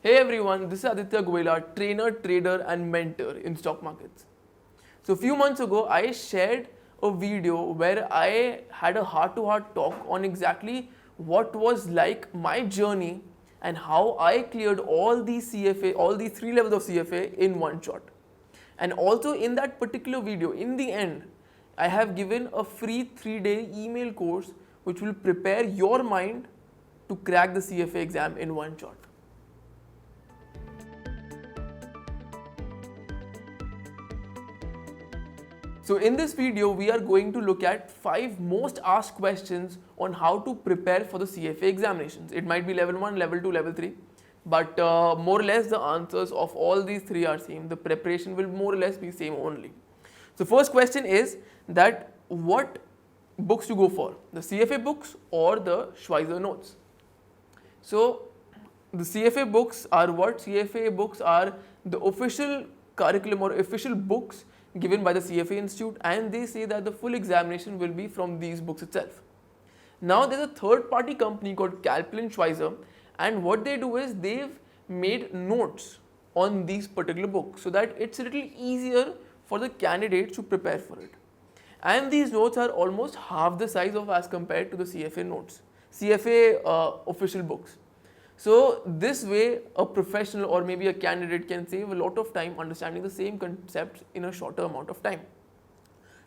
Hey everyone, this is Aditya Goela, trainer, trader and mentor in stock markets. So a few months ago, I shared a video where I had a heart-to-heart talk on exactly what was like my journey and how I cleared all these CFA, all these 3 levels of CFA in one shot. And also in that particular video, in the end, I have given a free 3-day email course which will prepare your mind to crack the CFA exam in one shot. So in this video, we are going to look at 5 most asked questions on how to prepare for the CFA examinations. It might be level 1, level 2, level 3, but more or less the answers of all these 3 are same. The preparation will more or less be same only. So first question is that what books to go for, the CFA books or the Schweizer notes? So the CFA books are what? CFA books are the official curriculum or official books given by the CFA Institute, and they say that the full examination will be from these books itself. Now there's a third party company called Kaplan Schweizer, and what they do is they've made notes on these particular books so that it's a little easier for the candidates to prepare for it. And these notes are almost half the size of as compared to the CFA notes, CFA official books. So this way a professional or maybe a candidate can save a lot of time understanding the same concepts in a shorter amount of time.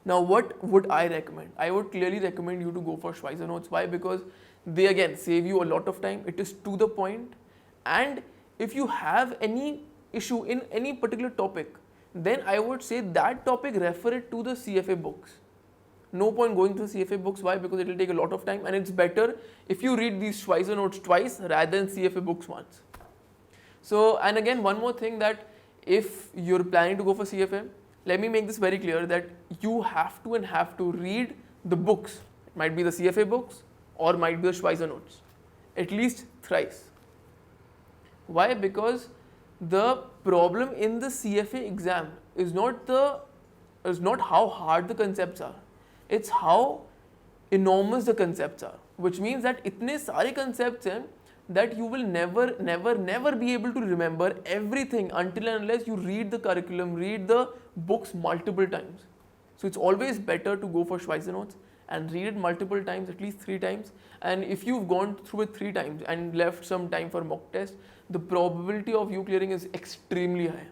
Now what would I recommend? I would clearly recommend you to go for Schweizer notes. Why? Because they again save you a lot of time, it is to the point, and if you have any issue in any particular topic, then I would say that topic refer it to the CFA books. No point going through CFA books. Why? Because it will take a lot of time and it's better if you read these Schweizer notes twice rather than CFA books once. So, and again one more thing, that if you're planning to go for CFA, let me make this very clear that you have to read the books. It might be the CFA books or might be the Schweizer notes at least thrice. Why? Because the problem in the CFA exam is not how hard the concepts are. It's how enormous the concepts are, which means that itne sare concepts hain that you will never be able to remember everything until and unless you read the curriculum, read the books multiple times. So it's always better to go for Schweizer notes and read it multiple times, at least 3 times. And if you've gone through it 3 times and left some time for mock test, the probability of you clearing is extremely high.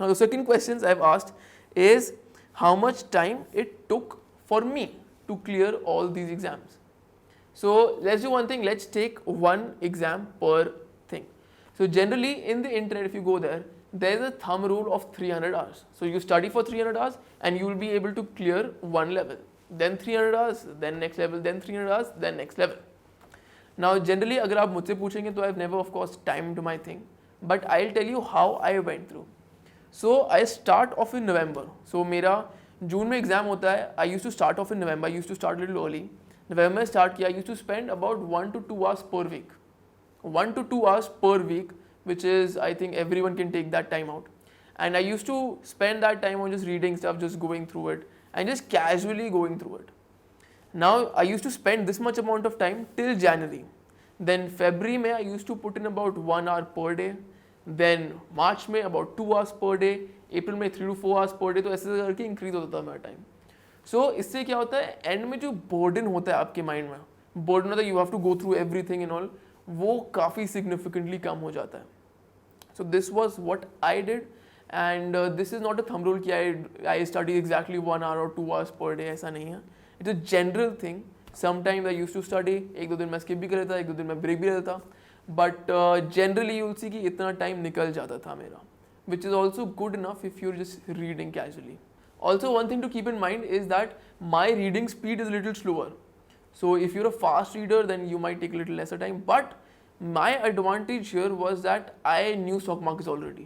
Now the second questions I've asked is how much time it took for me to clear all these exams. So let's do one thing, let's take one exam per thing. So generally in the internet, if you go there, there's a thumb rule of 300 hours. So you study for 300 hours and you will be able to clear one level, then 300 hours, then next level, then 300 hours, then next level. Now generally अगर आप मुझसे पूछेंगे तो I've never of course timed my thing, but I'll tell you how I went through. So I start off in November. So मेरा जून में exam होता है. I used to start off in November. I used to start a little early. November में start किया. I used to spend about 1 to 2 hours per week. 1 to 2 hours per week, which is, I think everyone can take that time out. And I used to spend that time on just reading stuff, just going through it and just casually going through it. Now I used to spend this much amount of time till January. Then February में I used to put in about 1 hour per day. Then March में about 2 hours per day, April में 3 to 4 hours per day. तो ऐसे करके increase होता था मेरा time. सो इससे क्या होता है, एंड में जो बर्डन होता है आपके माइंड में, बर्डन होता है you have to go through everything and all, वो काफ़ी सिग्निफिकेंटली कम हो जाता है. So this was what I did, and this is not a thumb rule कि आई स्टडी एग्जैक्टली 1 hour और 2 hours पर डे, ऐसा नहीं है. It's a general thing. Sometimes I used to study, 1-2 दिन मैं स्किप भी कर लेता, 1-2 दिन मैं ब्रेक भी लेता, बट जनरली यूल सी कि इतना टाइम निकल जाता था मेरा, which is also good enough if you're just reading casually. Also, one thing to keep in mind is that my reading speed is a little slower. So if you're a fast reader, then you might take a little lesser time. But my advantage here was that I knew stock markets already.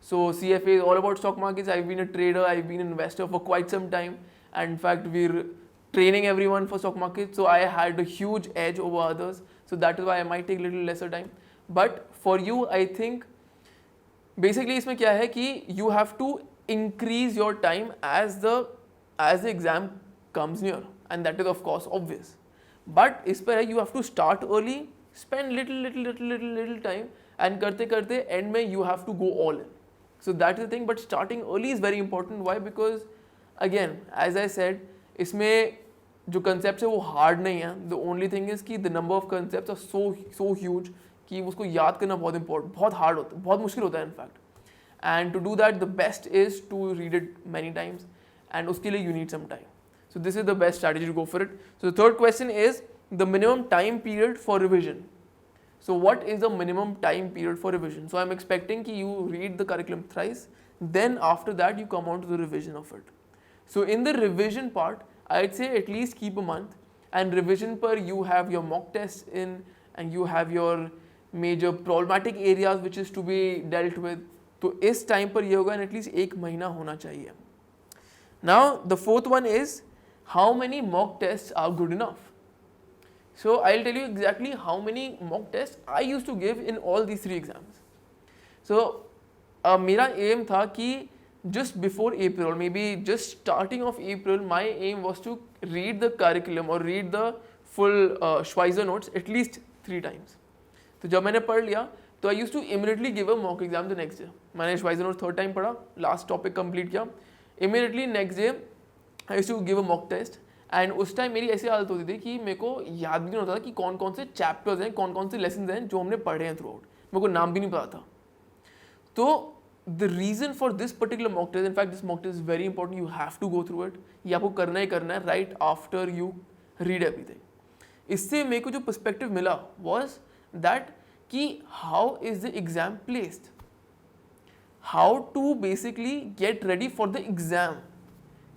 So CFA is all about stock markets. I've been a trader, I've been an investor for quite some time. And in fact, we're training everyone for stock markets. So I had a huge edge over others. So that is why I might take a little lesser time. But for you, I think basically इसमें क्या है कि you have to increase your time as the exam comes near, and that is of course obvious. But इस पर है you have to start early, spend little time, and करते करते end में you have to go all in. So that is the thing. But starting early is very important. Why? Because again as I said, इसमें जो concept है वो hard नहीं है. The only thing is कि the number of concept are so huge कि उसको याद करना बहुत हार्ड होता है, बहुत मुश्किल होता है in fact. And to do that the best is to read it many times, and उसके लिए you need some time. So this is the best strategy to go for it. So the third question is the minimum time period for revision. So what is the minimum time period for revision? So I'm expecting that you read the curriculum thrice, then after that you come on to the revision of it. So in the revision part, I'd say at least keep a month, and revision per you have your mock tests in, and you have your major problematic areas which is to be dealt with. तो इस time पर ये होगा, and at least एक महीना होना चाहिए. Now the fourth one is how many mock tests are good enough. So I'll tell you exactly how many mock tests I used to give in all these 3 exams. So मेरा aim था कि just before April, maybe just starting of April, my aim was to read the curriculum or read the full Schweizer notes at least 3 times. तो जब मैंने पढ़ लिया तो I used to immediately give a mock exam the next day. मैंने Schweizer notes 3rd time पढ़ा, last topic complete किया, immediately next day I used to give a mock test. And उस टाइम मेरी ऐसी हालत होती थी कि मेरे को याद भी नहीं होता था कि कौन कौन से चैप्टर्स हैं, कौन कौन से लेसन हैं जो हमने पढ़े हैं थ्रू आउट. मेरे को नाम भी नहीं पता था. तो the reason for this particular mock test, in fact this mock test is very important, you have to go through it. ये आपको करना ही करना है right after you read everything. इससे मेरे को जो पर्सपेक्टिव मिला वॉज दैट कि how is the exam placed, how to basically get ready for the exam.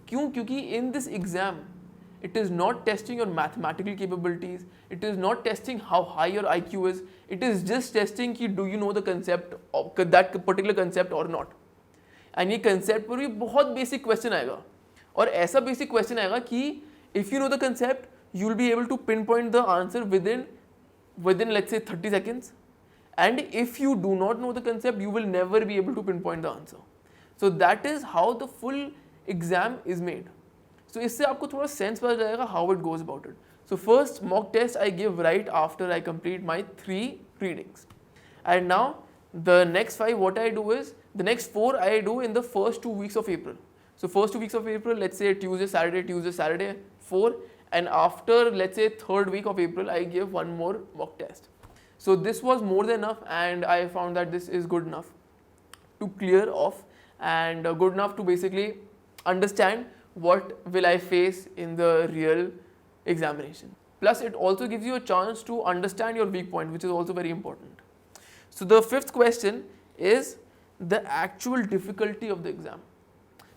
क्यों? क्योंकि in this exam it is not testing your mathematical capabilities, it is not testing how high your IQ is, it is just testing कि do you know the concept of that particular concept or not. and ये concept पर भी बहुत basic question आएगा, और ऐसा basic question आएगा कि if you know the concept you will be able to pinpoint the answer within let's say 30 seconds, and if you do not know the concept you will never be able to pinpoint the answer. So that is how the full exam is made. So इससे आपको थोड़ा sense पता जाएगा how it goes about it. So first mock test I give right after I complete my 3 readings, and now the next 5 what I do is the next 4 I do in the first 2 weeks of April. So first 2 weeks of April, let's say Tuesday Saturday 4, and after let's say 3rd week of April I give 1 more mock test. So this was more than enough, and I found that this is good enough to clear off, and good enough to basically understand what will I face in the real examination. Plus it also gives you a chance to understand your weak point, which is also very important. So the 5th question is the actual difficulty of the exam.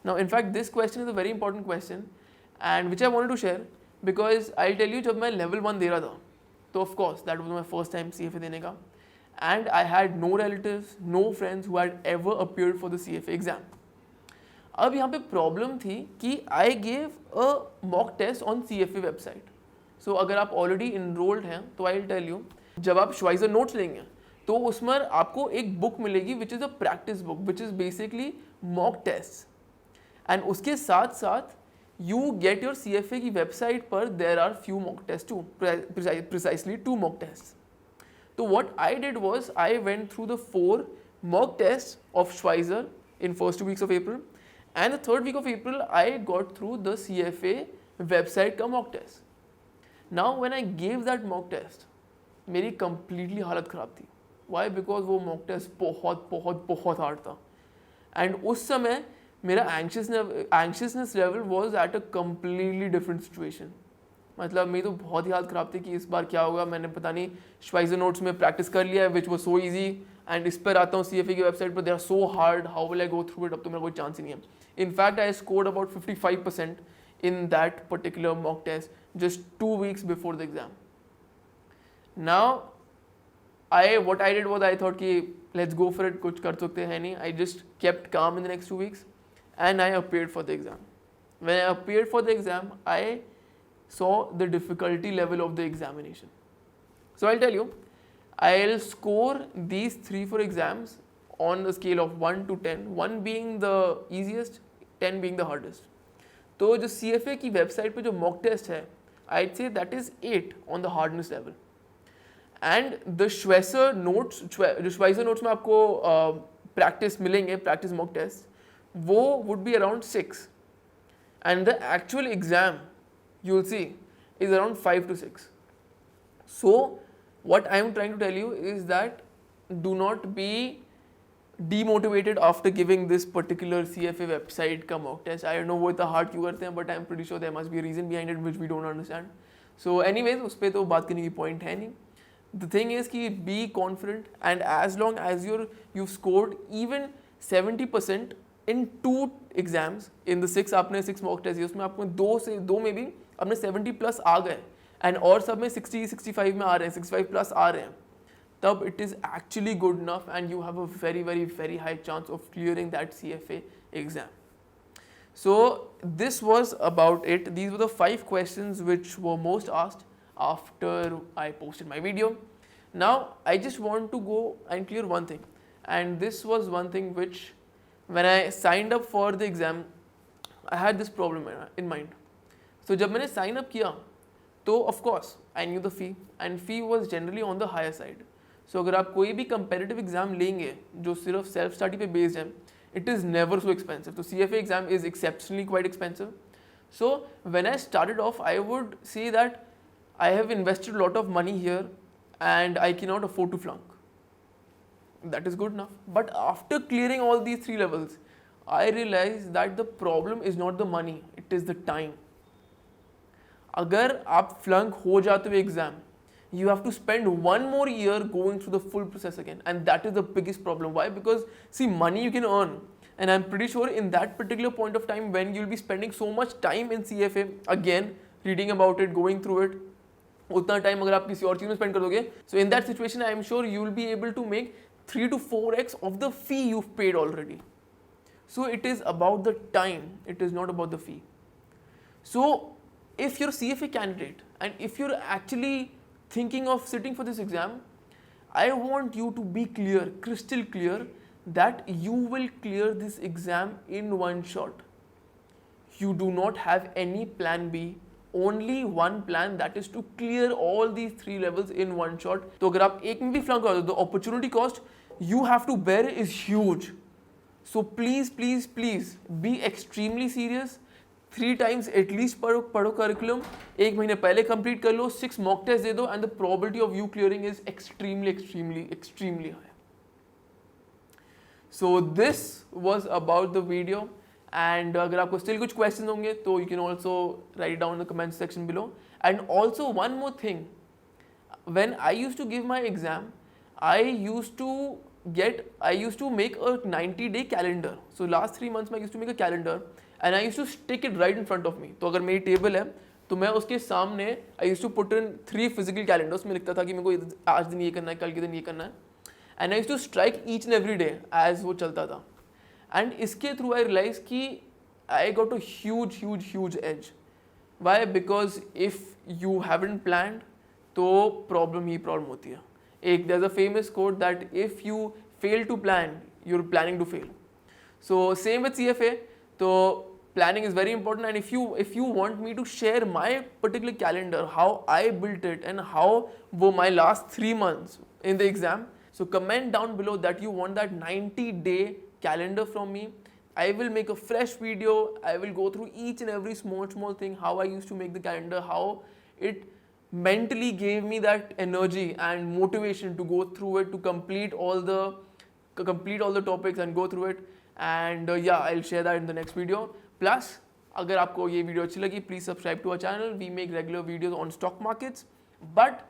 Now in fact this question is a very important question, and which I wanted to share because I'll tell you, जब मैं level 1 दे रहा था तो of course that was my first time CFA देने का, and I had no relatives, no friends who had ever appeared for the CFA exam. अब यहाँ पे प्रॉब्लम थी कि I gave a mock test on CFA website. So अगर आप already enrolled हैं तो आई विल टेल यू, जब आप श्वाइजर नोट्स लेंगे तो उसमें आपको एक बुक मिलेगी which is a practice book which is basically mock test, and उसके साथ साथ यू गेट योर CFA की वेबसाइट पर there are few mock test too, precisely 2 mock test. तो what I did was I went through the 4 mock test of Schweser in first 2 weeks of April, and the 3rd week of April I got through the CFA website का mock test. Now when I gave that mock test मेरी completely हालत ख़राब थी. Why? Because वो mock test बहुत hard था, and उस समय मेरा anxiousness level was at a completely different situation. मतलब मेरी तो बहुत ही हालत ख़राब थी कि इस बार क्या होगा. मैंने पता नहीं श्वाइजर नोट्स में प्रैक्टिस कर लिया है विच वो सो ईजी, एंड इस पर आता हूँ CFA की वेबसाइट पर, they are so hard, how will I go through it. अब तो मेरा कोई चांस ही नहीं है. In fact I scored about 55% in that particular mock test just 2 weeks before the exam. Now what I did was I thought कि let's go for it, कुछ कर सकते हैं नहीं. I just kept calm in the next 2 weeks and I appeared for the exam. When I appeared for the exam, I saw the difficulty level of the examination. So I'll tell you, I'll score these 3-4 exams on the scale of 1 to 10, 1 being the easiest, 10 being the hardest. तो जो CFA की website पे जो mock test है, I'd say that is 8 on the hardness level. And the Schweser notes, जो Schweser notes में आपको practice मिलेंगे, प्रैक्टिस मॉक टेस्ट, वो would be around 6 and the actual exam you'll see is around 5 to 6. So what I am trying to tell you is that do not be demotivated after giving this particular CFA website का mock test. I don't know वो इतना hard क्यों करते हैं, but I am pretty sure there must be a reason behind it which we don't understand. So anyways उस पर तो बात करने की point है नहीं. The thing is कि be confident, and as long as you've scored even 70% in 2 exams in the 6, आपने 6 मॉक टेस्ट, उसमें आपको 2 में भी अपने 70 प्लस आ गए, एंड और सब में 60-65 में आ रहे हैं, 65 प्लस आ रहे हैं, तब it is actually good enough and you have a very very very high chance of clearing that CFA exam. So this was about it. These were the 5 questions which were most asked after I posted my video. Now I just want to go and clear one thing, and this was one thing which when I signed up for the exam, I had this problem in mind. So जब मैंने sign up किया, तो of course I knew the fee, and fee was generally on the higher side. So अगर आप कोई भी competitive exam लेंगे जो सिर्फ self study पे based है, it is never so expensive. So CFA exam is exceptionally quite expensive. So when I started off, I would say that I have invested a lot of money here, and I cannot afford to flunk. That is good enough. But after clearing all these 3 levels, I realized that the problem is not the money, it is the time. अगर आप flunk हो जाते हो exam, you have to spend 1 more year going through the full process again, and that is the biggest problem. Why? Because see, money you can earn, and I'm pretty sure in that particular point of time when you'll be spending so much time in CFA, again reading about it, going through it, उतना time अगर आप किसी और चीज़ में spend कर दोगे, so in that situation I am sure you will be able to make 3 to 4x of the fee you've paid already. So it is about the time, it is not about the fee. So if you're a CFA candidate and if you're actually thinking of sitting for this exam, I want you to be clear, crystal clear, that you will clear this exam in one shot. You do not have any plan B, only one plan, that is to clear all these 3 levels in one shot. तो अगर आप एक में भी flunk हो जाओ, the opportunity cost you have to bear is huge. So please please please be extremely serious. 3 times at least पढ़ो curriculum, 1 महीने पहले complete कर लो, 6 mock tests दे दो, and the probability of you clearing is extremely extremely extremely high. So this was about the video, and अगर आपको still कुछ questions होंगे तो you can also write it down in the comment section below. And also one more thing, when I used to give my exam, I used to make a 90-day calendar. So last 3 months I used to make a calendar and I used to stick it right in front of me. तो अगर मेरी table है तो मैं उसके सामने I used to put in 3 physical calendars में लिखता था कि मेरे को आज दिन ये करना है, कल के दिन ये करना है, and I used to strike each and every day as वो चलता था. And इसके through I realized कि I got a huge edge. Why? Because if you haven't planned तो problem ही problem होती है. There's a famous quote that if you fail to plan, you're planning to fail. So same with CFA. So planning is very important, and if you want me to share my particular calendar, how I built it and how my last 3 months in the exam, so comment down below that you want that 90-day calendar from me. I will make a fresh video. I will go through each and every small thing, how I used to make the calendar, how it mentally gave me that energy and motivation to go through it, to complete all the topics and go through it. And yeah, I'll share that in the next video. Plus अगर आपको ये video अच्छी लगी, please subscribe to our channel. We make regular videos on stock markets. But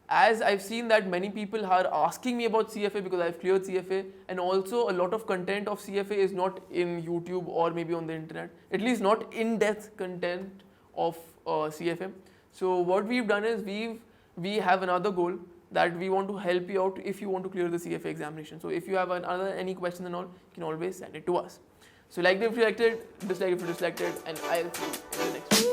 as I've seen that many people are asking me about CFA because I've cleared CFA, and also a lot of content of CFA is not in YouTube or maybe on the internet, at least not in-depth content of CFA. So what we've done is we have another goal that we want to help you out if you want to clear the CFA examination. So if you have any questions and all, you can always send it to us. So like if you liked it, dislike if you disliked it, and I'll see you in the next video.